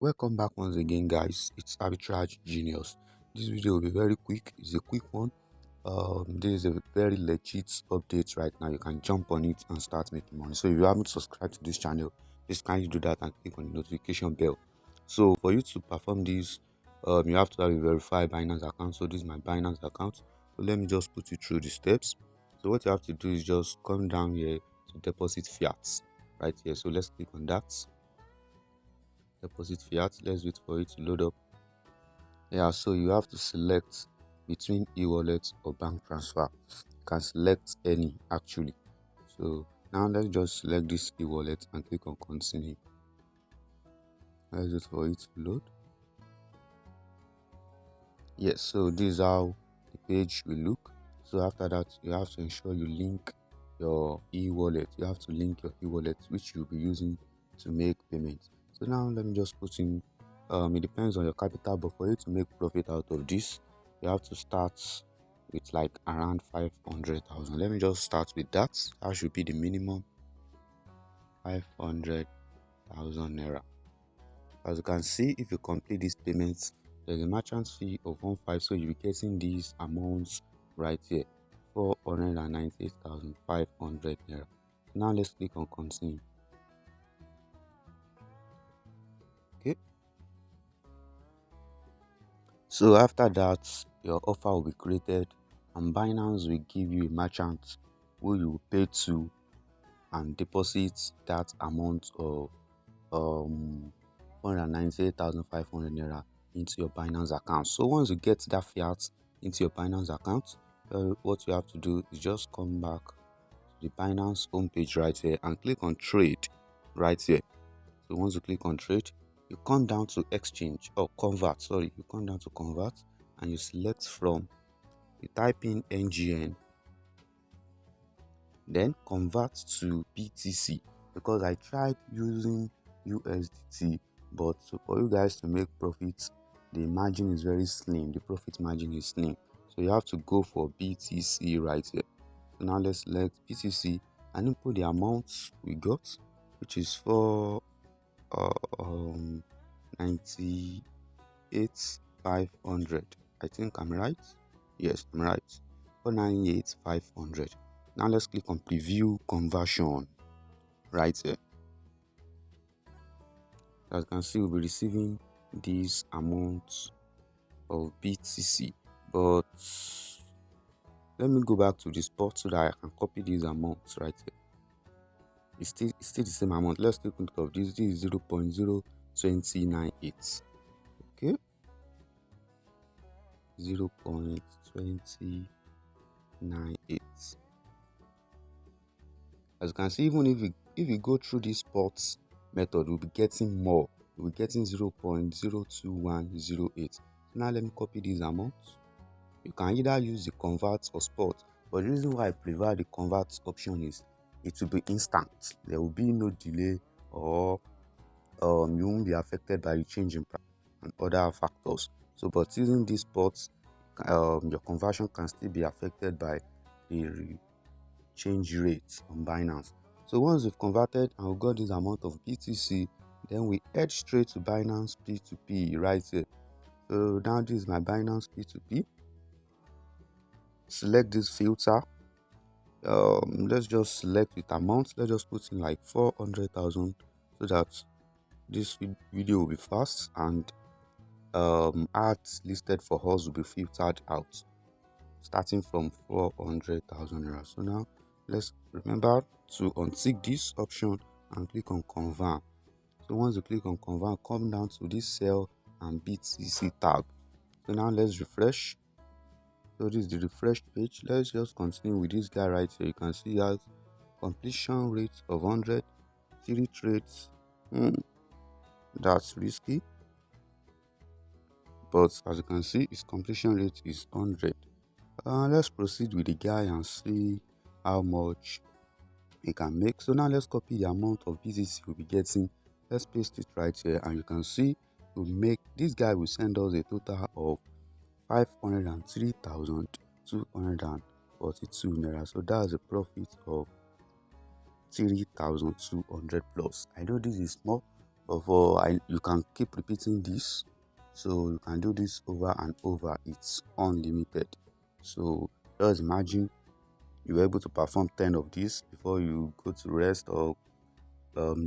Welcome back once again, guys. It's Arbitrage Genius. This video will be very quick. It's a quick one. This is a very legit update right now. You can jump on it and start making money. So if you haven't subscribed to this channel, please kindly do that and click on the notification bell. So for you to perform this, you have to have a verified Binance account. So this is my Binance account. So let me just put you through the steps. So what you have to do is just come down here to deposit fiat right here. So let's click on that. Deposit fiat. Let's wait for it to load up. Yeah, so you have to select between e-wallet or bank transfer. You can select any actually. So now let's just select this e-wallet and click on continue. Let's wait for it to load. Yes, so this is how the page will look. So after that, you have to ensure you link your e-wallet. You have to link your e-wallet which you'll be using to make payments. So now let me just put in, it depends on your capital, but for you to make profit out of this, you have to start with like around 500,000. Let me just start with that. That should be the minimum, 500,000 naira. As you can see, if you complete these payments, there's a merchant fee of 1.5, so you'll be getting these amounts right here, 498,500 naira. Now let's click on continue. Okay, so after that, your offer will be created and Binance will give you a merchant who you will pay to and deposit that amount of 498,500 naira into your Binance account. So once you get that fiat into your Binance account, what you have to do is just come back to the Binance homepage right here and click on trade right here. So once you click on trade, you come down to exchange or convert. Sorry, you come down to convert and you select from, you type in NGN, then convert to BTC, because I tried using USDT, but for you guys to make profits, the margin is very slim. The profit margin is slim, so you have to go for BTC right here. So now let's select BTC and input the amount we got, which is for 98,500. I think I'm right. Yes, I'm right. 498,500. Now let's click on preview conversion right here. As you can see, we'll be receiving these amounts of BTC, but let me go back to the spot so that I can copy these amounts right here. It's still the same amount. Let's take note of this. This is 0.0298. Okay, 0.2098. As you can see, even if we go through this spot method, we'll be getting more. We'll be getting 0.02108. So now let me copy these amounts. You can either use the convert or spot, but the reason why I prefer the convert option is it will be instant. There will be no delay, or you won't be affected by the change in price and other factors. So but using these spots, your conversion can still be affected by the change rate on Binance. So once we've converted and we got this amount of BTC, then we head straight to Binance P2P right here. So now this is my Binance P2P. Select this filter. Let's just select with amount. Let's just put in like 400,000 so that this video will be fast and ads listed for us will be filtered out, starting from 400,000 naira. So now let's remember to untick this option and click on confirm. So once you click on confirm, come down to this sell and BTC tab. So now let's refresh. So this is the refreshed page. Let's just continue with this guy right here. You can see he has completion rate of 100, 3 trades. That's risky, but as you can see, his completion rate is 100. Let's proceed with the guy and see how much he can make. So now let's copy the amount of BTC we'll be getting. Let's paste it right here, and you can see we'll make, this guy will send us a total of 503,242 naira. So that's a profit of 3,200 plus. I know this is small, But for you can keep repeating this, so you can do this over and over. It's unlimited. So just imagine you're able to perform 10 of these before you go to rest or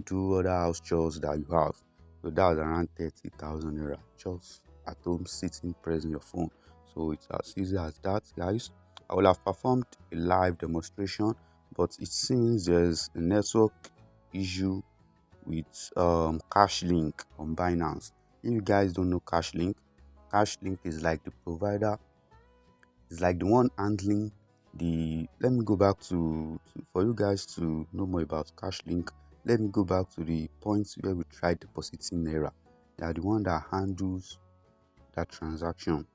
do other house chores that you have. So that's around 30,000 naira just at home sitting pressing your phone. So it's as easy as that, guys. I will have performed a live demonstration, but it seems there's a network issue with Cashlink on Binance. If you guys don't know Cashlink, Cashlink is like the provider, is like the one handling the. Let me go back to for you guys to know more about Cashlink. Let me go back to the points where we tried depositing Naira. They are the one that handles that transaction.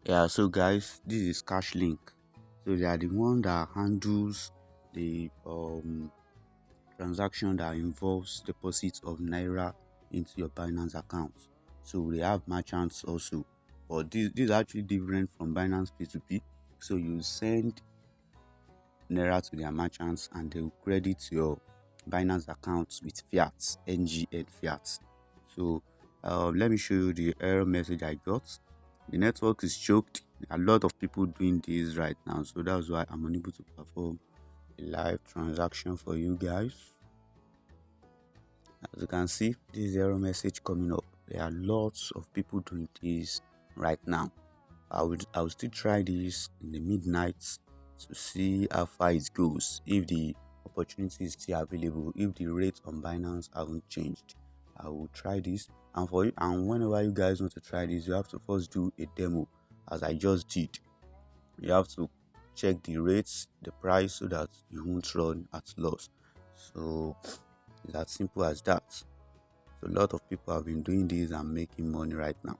Yeah, so guys, this is Cashlink. So they are the one that handles the transaction that involves deposit of naira into your Binance account. So they have merchants also, but this is actually different from Binance P2P. So you send naira to their merchants and they will credit your Binance account with fiat, NGN fiat. So let me show you the error message I got. The network is choked. A lot of people doing this right now, so that's why I'm unable to perform a live transaction for you guys. As you can see, this is the error message coming up. There are lots of people doing this right now. I will still try this in the midnight to see how far it goes. If the opportunity is still available, if the rates on Binance haven't changed, I will try this. And for you, and whenever you guys want to try this, you have to first do a demo, as I just did. You have to check the rates, the price, so that you won't run at loss. So it's as simple as that. So a lot of people have been doing this and making money right now.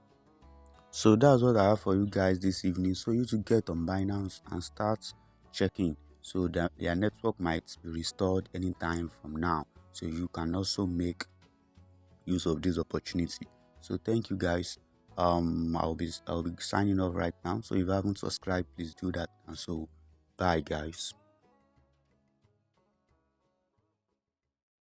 So that's what I have for you guys this evening. So you to get on Binance and start checking, so that their network might be restored anytime from now. So you can also make use of this opportunity. So thank you guys. I'll be signing off right now. So if you haven't subscribed, please do that. And so bye guys.